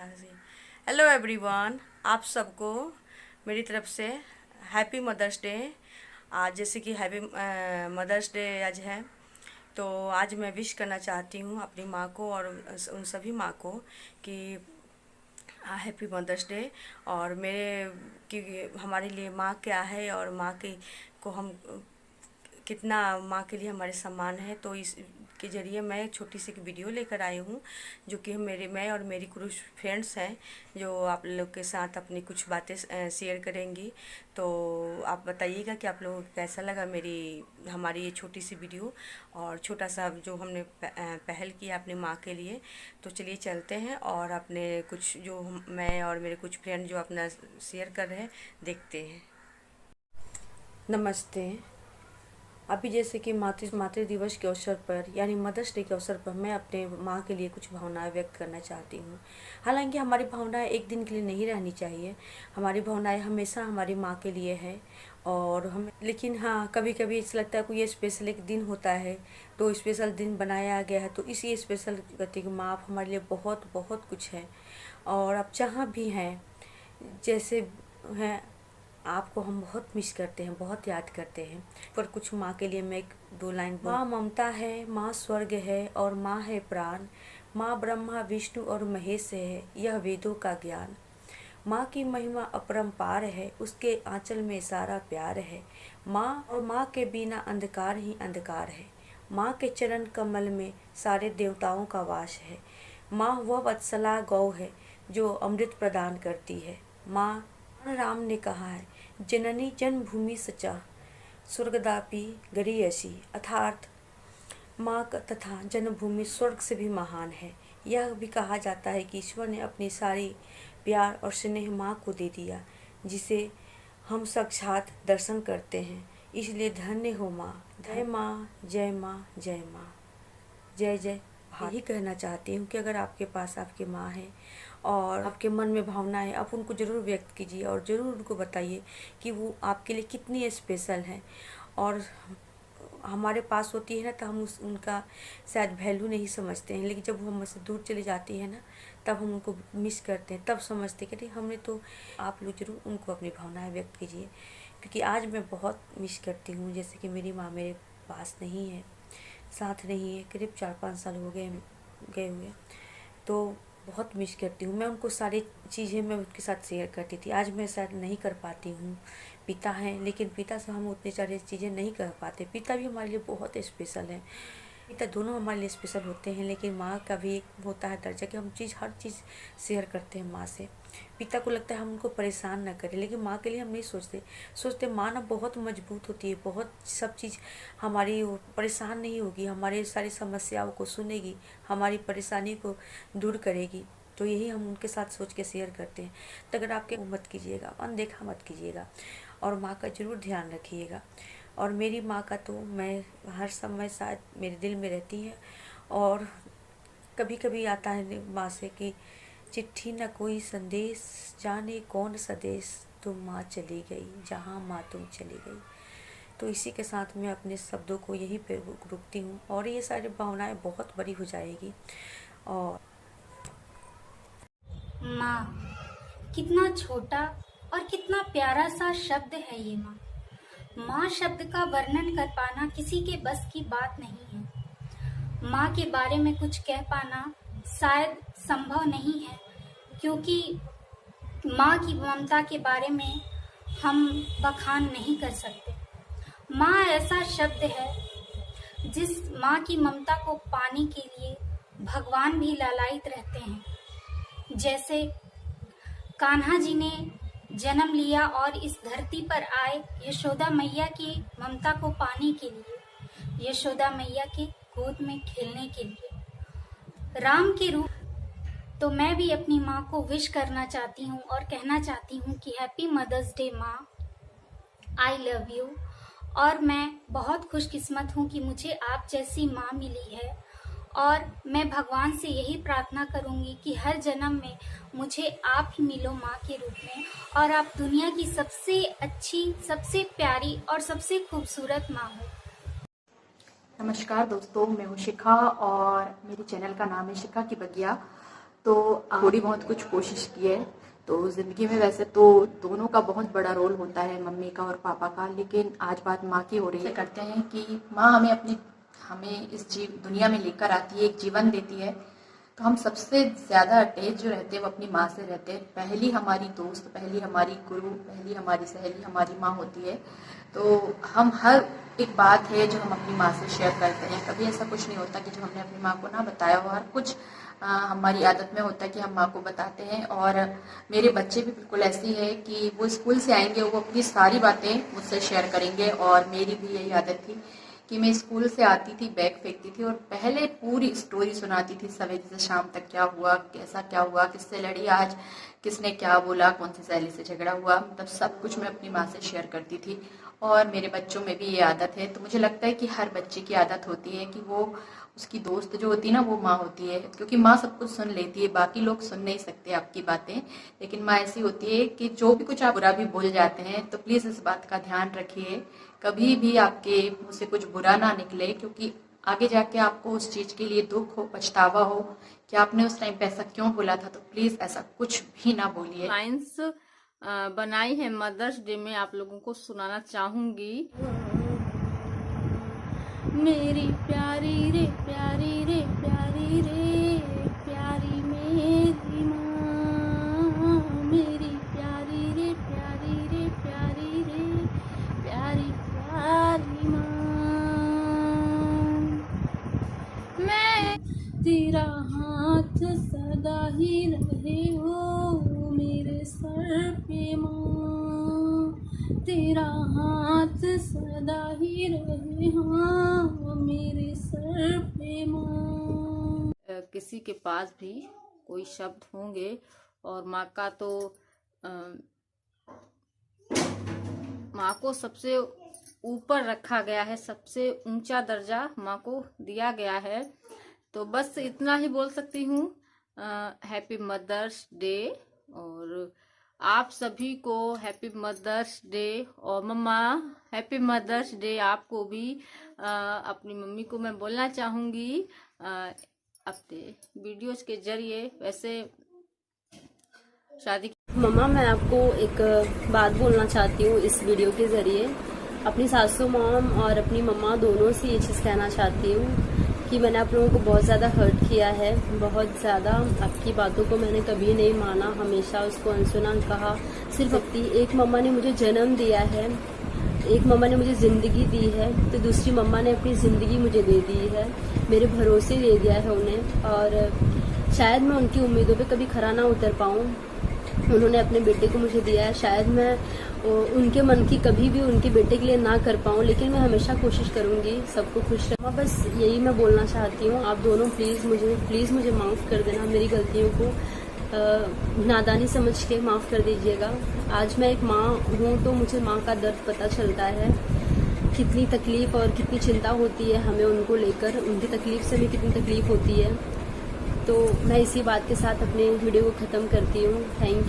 यहाँ से। Hello everyone, आप सबको मेरी तरफ से हैप्पी मदर्स डे। आज जैसे कि हैप्पी मदर्स डे आज है, तो आज मैं विश करना चाहती हूँ अपनी माँ को और उन सभी माँ को कि हैप्पी मदर्स डे। और मेरे कि हमारे लिए माँ क्या है और माँ की को हम कितना माँ के लिए हमारे सम्मान है, तो इस के ज़रिए मैं छोटी सी एक वीडियो लेकर आई हूँ, जो कि मैं और मेरी कुछ फ्रेंड्स हैं जो आप लोग के साथ अपनी कुछ बातें शेयर करेंगी। तो आप बताइएगा कि आप लोगों को कैसा लगा हमारी ये छोटी सी वीडियो और छोटा सा जो हमने पहल किया अपनी माँ के लिए। तो चलिए चलते हैं और अपने कुछ मैं और मेरे कुछ फ्रेंड जो अपना शेयर कर रहे हैं देखते हैं। नमस्ते। अभी जैसे कि मातृ दिवस के अवसर पर यानी मदर्स डे के अवसर पर मैं अपने माँ के लिए कुछ भावनाएं व्यक्त करना चाहती हूँ। हालांकि हमारी भावनाएं एक दिन के लिए नहीं रहनी चाहिए, हमारी भावनाएं हमेशा हमारी माँ के लिए है। और हम लेकिन हाँ, कभी कभी ऐसा लगता है कोई स्पेशल एक दिन होता है तो स्पेशल दिन बनाया गया है, तो इसी स्पेशल कहते कि माँ आप हमारे लिए बहुत बहुत कुछ है। और आप जहाँ भी हैं जैसे हैं, आपको हम बहुत मिस करते हैं, बहुत याद करते हैं। पर कुछ माँ के लिए मैं एक दो लाइन माँ ममता है, माँ स्वर्ग है और माँ है प्राण। माँ ब्रह्मा विष्णु और महेश है, यह वेदों का ज्ञान। माँ की महिमा अपरंपार है, उसके आंचल में सारा प्यार है। माँ और माँ के बिना अंधकार ही अंधकार है। माँ के चरण कमल में सारे देवताओं का वास है। माँ वह वत्सला गौ है जो अमृत प्रदान करती है। माँ राम ने कहा है, जननी जन्मभूमि सचा स्वर्गदापि गरीयसी, अर्थात माँ तथा जन्मभूमि स्वर्ग से भी महान है। यह भी कहा जाता है कि ईश्वर ने अपनी सारी प्यार और स्नेह माँ को दे दिया, जिसे हम साक्षात दर्शन करते हैं। इसलिए धन्य हो माँ, जय माँ, जय माँ, जय माँ, जय जय। यही कहना चाहती हूँ कि अगर आपके पास आपकी माँ है और आपके मन में भावना है, आप उनको ज़रूर व्यक्त कीजिए और ज़रूर उनको बताइए कि वो आपके लिए कितनी स्पेशल है। और हमारे पास होती है ना, तो हम उनका शायद वैल्यू नहीं समझते हैं, लेकिन जब वो हमसे दूर चली जाती है ना, तब हम उनको मिस करते हैं, तब समझते हैं कि हमने तो। आप लोग ज़रूर उनको अपनी भावनाएं व्यक्त कीजिए, क्योंकि आज मैं बहुत मिस करती हूँ। जैसे कि मेरी माँ मेरे पास नहीं है, साथ नहीं है, करीब 4-5 साल हो गए हुए, तो बहुत मिस करती हूँ। मैं उनको सारी चीज़ें मैं उनके साथ शेयर करती थी, आज मैं शायद नहीं कर पाती हूँ। पिता हैं, लेकिन पिता से हम उतनी सारी चीज़ें नहीं कर पाते। पिता भी हमारे लिए बहुत स्पेशल है, पिता दोनों हमारे लिए स्पेशल होते हैं, लेकिन माँ का भी एक होता है दर्जा कि हम हर चीज़ शेयर करते हैं माँ से। पिता को लगता है हम उनको परेशान ना करें, लेकिन माँ के लिए हम नहीं सोचते माँ ना बहुत मजबूत होती है, बहुत सब चीज़ हमारी परेशान नहीं होगी, हमारी सारी समस्याओं को सुनेगी, हमारी परेशानी को दूर करेगी। तो यही हम उनके साथ सोच के शेयर करते हैं। तो अगर आपके मत कीजिएगा, अनदेखा मत कीजिएगा और माँ का ज़रूर ध्यान रखिएगा। और मेरी माँ का तो मैं हर समय शायद मेरे दिल में रहती है। और कभी कभी आता है माँ से कि चिट्ठी न कोई संदेश, जाने कौन सदेश, तुम माँ चली गई जहाँ माँ तुम चली गई। तो इसी के साथ मैं अपने शब्दों को यहीं पे रुकती हूँ, और ये सारी भावनाएं बहुत बड़ी हो जाएगी। और माँ, कितना छोटा और कितना प्यारा सा शब्द है ये माँ। माँ शब्द का वर्णन कर पाना किसी के बस की बात नहीं है। माँ के बारे में कुछ कह पाना शायद संभव नहीं है, क्योंकि माँ की ममता के बारे में हम बखान नहीं कर सकते। माँ ऐसा शब्द है जिस माँ की ममता को पाने के लिए भगवान भी लालायित रहते हैं। जैसे कान्हा जी ने जन्म लिया और इस धरती पर आए यशोदा मैया की ममता को पाने के लिए, यशोदा मैया के गोद में खेलने के लिए। राम के रूप तो मैं भी अपनी माँ को विश करना चाहती हूँ और कहना चाहती हूँ कि हैप्पी मदर्स डे माँ, आई लव यू। और मैं बहुत खुशकिस्मत हूँ कि मुझे आप जैसी माँ मिली है, और मैं भगवान से यही प्रार्थना करूँगी कि हर जन्म में मुझे आप ही मिलो माँ के रूप में, और आप दुनिया की सबसे अच्छी, सबसे प्यारी और सबसे खूबसूरत माँ हो। नमस्कार दोस्तों, मैं हूँ शिखा और मेरे चैनल का नाम है शिखा की बगिया। तो थोड़ी बहुत कुछ कोशिश की है। तो ज़िंदगी में वैसे तो दोनों का बहुत बड़ा रोल होता है, मम्मी का और पापा का, लेकिन आज बात माँ की हो रही है। करते हैं कि माँ हमें इस दुनिया में लेकर आती है, एक जीवन देती है, तो हम सबसे ज़्यादा अटैच जो रहते हैं वो अपनी माँ से रहते हैं। पहली हमारी दोस्त, पहली हमारी गुरु, पहली हमारी सहेली हमारी माँ होती है। तो हम हर एक बात है जो हम अपनी माँ से शेयर करते हैं। कभी ऐसा कुछ नहीं होता कि जो हमने अपनी माँ को ना बताया हो। हर कुछ हमारी आदत में होता है कि हम माँ को बताते हैं। और मेरे बच्चे भी बिल्कुल ऐसे ही है कि वो स्कूल से आएंगे, वो अपनी सारी बातें मुझसे शेयर करेंगे। और मेरी भी यही आदत थी कि मैं स्कूल से आती थी, बैग फेंकती थी और पहले पूरी स्टोरी सुनाती थी, सवेरे से शाम तक क्या हुआ, कैसा क्या हुआ, किससे लड़ी आज, किसने क्या बोला, कौन सी सहेली से झगड़ा हुआ, मतलब सब कुछ मैं अपनी माँ से शेयर करती थी। और मेरे बच्चों में भी ये आदत है। तो मुझे लगता है कि हर बच्चे की आदत होती है कि वो उसकी दोस्त जो होती है ना वो माँ होती है, क्योंकि माँ सब कुछ सुन लेती है, बाकी लोग सुन नहीं सकते आपकी बातें, लेकिन माँ ऐसी होती है कि जो भी कुछ आप बुरा भी बोल जाते हैं तो प्लीज़ इस बात का ध्यान रखिए, कभी भी आपके मुँह से कुछ बुरा ना निकले, क्योंकि आगे जाके आपको उस चीज़ के लिए दुख हो, पछतावा हो कि आपने उस टाइम पे ऐसा क्यों बोला था। तो प्लीज़ ऐसा कुछ भी ना बोलिए। लाइन्स बनाई है मदर्स डे में, आप लोगों को सुनाना चाहूंगी। मेरी प्यारी रे प्यारी रे प्यारी रे प्यारी मेरी माँ, मेरी प्यारी रे प्यारी रे प्यारी रे प्यारी प्यारी माँ। मैं तेरा हाथ सदा ही रहे हो मेरे सर पे माँ, तेरा हाथ सदा ही रहे हाँ मेरे सर पे माँ। किसी के पास भी कोई शब्द होंगे और माँ का तो माँ को सबसे ऊपर रखा गया है, सबसे ऊंचा दर्जा माँ को दिया गया है। तो बस इतना ही बोल सकती हूँ। हैप्पी मदर्स डे, और आप सभी को हैप्पी मदर्स डे। और मम्मा हैप्पी मदर्स डे आपको भी। अपनी मम्मी को मैं बोलना चाहूँगी अपने वीडियोस के जरिए। वैसे शादी मम्मा, मैं आपको एक बात बोलना चाहती हूँ इस वीडियो के जरिए। अपनी सासू मॉम और अपनी मम्मा दोनों से ये चीज़ कहना चाहती हूँ कि मैंने आप लोगों को बहुत ज़्यादा हर्ट किया है, बहुत ज़्यादा। आपकी बातों को मैंने कभी नहीं माना, हमेशा उसको अनसुना कहा। सिर्फ अपनी एक मम्मा ने मुझे जन्म दिया है, एक मम्मा ने मुझे ज़िंदगी दी है, तो दूसरी मम्मा ने अपनी ज़िंदगी मुझे दे दी है, मेरे भरोसे दे दिया है उन्हें। और शायद मैं उनकी उम्मीदों पे कभी खरा ना उतर पाऊँ। उन्होंने अपने बेटे को मुझे दिया है, शायद मैं उनके मन की कभी भी उनके बेटे के लिए ना कर पाऊँ, लेकिन मैं हमेशा कोशिश करूँगी सबको खुश रखना। बस यही मैं बोलना चाहती हूँ। आप दोनों प्लीज़ मुझे माफ़ कर देना, मेरी गलतियों को नादानी समझ के माफ़ कर दीजिएगा। आज मैं एक माँ हूँ तो मुझे माँ का दर्द पता चलता है, कितनी तकलीफ़ और कितनी चिंता होती है हमें उनको लेकर, उनकी तकलीफ़ से हमें कितनी तकलीफ़ होती है। तो मैं इसी बात के साथ अपने वीडियो को ख़त्म करती हूँ। Thank you.